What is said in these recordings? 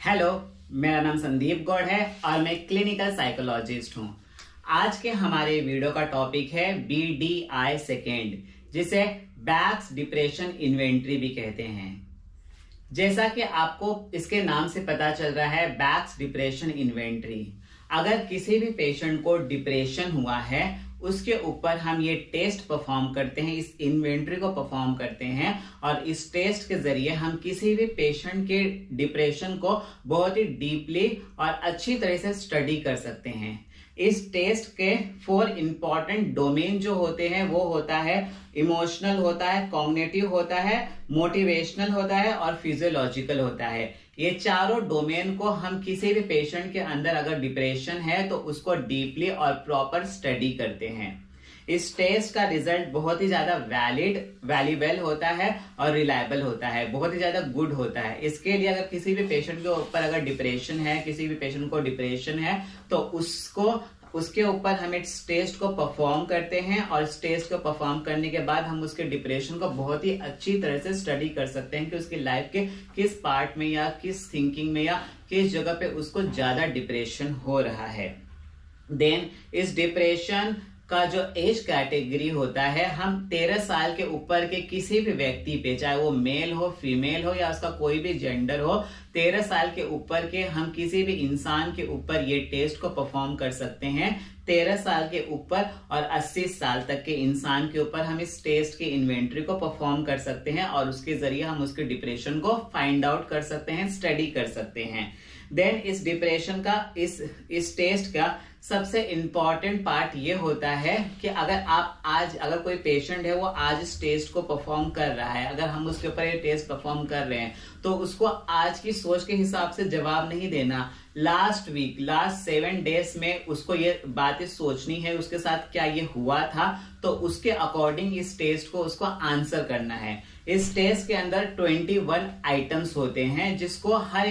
Hello, मेरा नाम संदीप गौड़ है और मैं क्लिनिकल साइकोलॉजिस्ट हूं। आज के हमारे वीडियो का टॉपिक है BDI सेकेंड, जिसे बैक्स डिप्रेशन इन्वेंटरी भी कहते हैं। जैसा कि आपको इसके नाम से पता चल रहा है, बैक्स डिप्रेशन इन्वेंटरी। अगर किसी भी पेशेंट को डिप्रेशन हुआ है, उसके ऊपर हम ये टेस्ट परफॉर्म करते हैं, इस इन्वेंटरी को परफॉर्म करते हैं और इस टेस्ट के जरिए हम किसी भी पेशेंट के डिप्रेशन को बहुत ही डीपली और अच्छी तरह से स्टडी कर सकते हैं। इस टेस्ट के 4 इंपॉर्टेंट डोमेन जो होते हैं वो होता है इमोशनल होता है, कॉग्निटिव होता है, मोटिवेशनल होता है और फिजियोलॉजिकल होता है। ये चारों डोमेन को हम किसी भी पेशेंट के अंदर अगर डिप्रेशन है तो उसको डीपली और प्रॉपर स्टडी करते हैं। इस टेस्ट का रिजल्ट बहुत ही ज्यादा वैल्यूएबल होता है और रिलायबल होता है, बहुत ही ज्यादा गुड होता है। इसके लिए अगर किसी भी पेशेंट के ऊपर अगर डिप्रेशन है, किसी भी पेशेंट को डिप्रेशन है, तो उसके ऊपर हम इस टेस्ट को परफॉर्म करते हैं और इस टेस्ट को परफॉर्म करने के बाद हम उसके डिप्रेशन को बहुत ही अच्छी तरह से स्टडी कर सकते हैं कि उसकी लाइफ के किस पार्ट में या किस थिंकिंग में या किस जगह पे उसको ज्यादा डिप्रेशन हो रहा है। देन इस डिप्रेशन का जो एज कैटेगरी होता है, हम 13 साल के ऊपर के किसी भी व्यक्ति पे, चाहे वो मेल हो, फीमेल हो या उसका कोई भी जेंडर हो, 13 साल के ऊपर के हम किसी भी इंसान के ऊपर ये टेस्ट को परफॉर्म कर सकते हैं। 13 साल के ऊपर और 80 साल तक के इंसान के ऊपर हम इस टेस्ट की इन्वेंटरी को परफॉर्म कर सकते हैं और उसके जरिए हम उसके डिप्रेशन को फाइंड आउट कर सकते हैं, स्टडी कर सकते हैं। देन इस डिप्रेशन का इस टेस्ट का सबसे इंपॉर्टेंट पार्ट ये होता है कि अगर कोई पेशेंट है वो आज इस टेस्ट को परफॉर्म कर रहा है, अगर हम उसके ऊपर ये टेस्ट परफॉर्म कर रहे हैं तो उसको आज की सोच के हिसाब से जवाब नहीं देना। लास्ट 7 डेज में उसको ये बातें सोचनी है, उसके साथ क्या ये हुआ था, तो उसके अकॉर्डिंग इस टेस्ट को उसको आंसर करना है। इस टेस्ट के अंदर 21 आइटम्स होते हैं, जिसको हर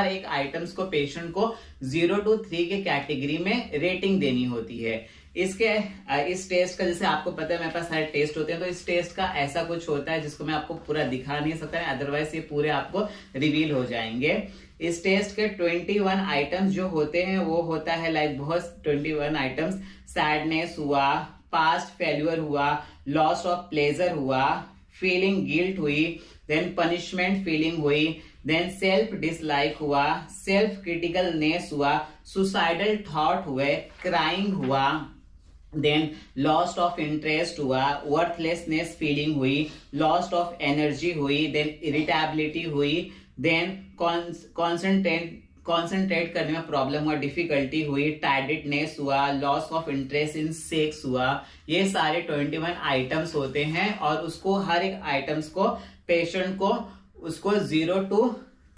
एक आइटम्स को पेशेंट को 0 to 3 के कैटेगरी में रेटिंग देनी होती है। इस टेस्ट का, जैसे आपको पता है मेरे पास सारे टेस्ट होते हैं, तो इस टेस्ट का ऐसा कुछ होता है जिसको मैं आपको पूरा दिखा नहीं सकता, अदरवाइज ये पूरे आपको रिवील हो जाएंगे। इस टेस्ट के 21 आइटम्स जो होते हैं वो होता है बहुत 21 आइटम्स। सैडनेस हुआ, पास्ट फेल्यूर हुआ, लॉस ऑफ प्लेजर हुआ, फीलिंग गिल्ट हुई, देन पनिशमेंट फीलिंग हुई, देन सेल्फ डिसलाइक हुआ, सेल्फ क्रिटिकलनेस हुआ, सुसाइडल थॉट हुए, क्राइंग हुआ, देन लॉस्ट ऑफ इंटरेस्ट हुआ, वर्थलेसनेस फीलिंग हुई, लॉस्ट ऑफ एनर्जी हुई, देन इरिटेबिलिटी हुई, देन कॉन्सेंट्रेट करने में प्रॉब्लम हुआ, डिफिकल्टी हुई, टायर्डनेस हुआ, loss of interest in sex हुआ। ये सारे 21 आइटम्स होते हैं और उसको हर एक आइटम्स को पेशेंट को उसको 0 to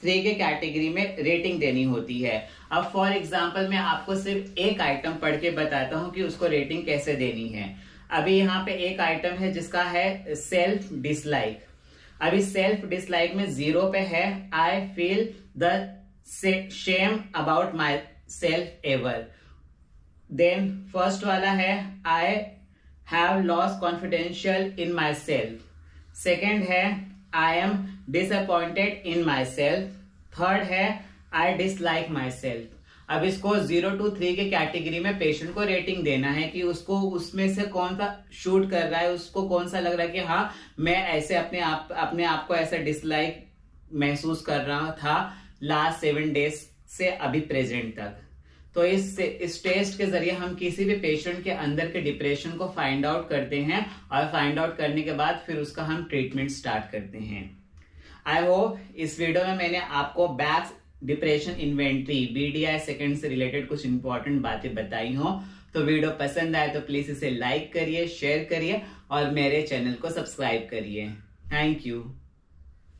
3 के कैटेगरी में रेटिंग देनी होती है। अब फॉर एग्जांपल मैं आपको सिर्फ एक आइटम पढ़ के बताता हूं कि उसको रेटिंग कैसे देनी है। अभी यहाँ पे एक आइटम है जिसका है सेल्फ डिसलाइक। अभी सेल्फ डिसलाइक में 0 पे है, I feel the shame about myself ever. Then first वाला है I have lost confidential in myself. Second है I am disappointed in myself. Third है आई डिसलाइक माई सेल्फ। अब इसको 0 to 3 के कैटेगरी में patient को rating देना है कि उसको उसमें से कौन सा शूट कर रहा है, उसको कौन सा लग रहा है कि हाँ मैं ऐसे अपने आप को ऐसा डिसलाइक महसूस कर रहा था लास्ट 7 डेज से अभी प्रेजेंट तक। तो इस टेस्ट के जरिए हम किसी भी पेशेंट के अंदर के डिप्रेशन को फाइंड आउट करते हैं और फाइंड आउट करने के बाद फिर उसका हम ट्रीटमेंट स्टार्ट करते हैं। आई होप इस वीडियो में मैंने आपको Beck's depression inventory BDI second से रिलेटेड कुछ इंपॉर्टेंट बातें बताई हो। तो वीडियो पसंद आए तो प्लीज इसे लाइक करिए, शेयर करिए और मेरे चैनल को सब्सक्राइब करिए। Thank you.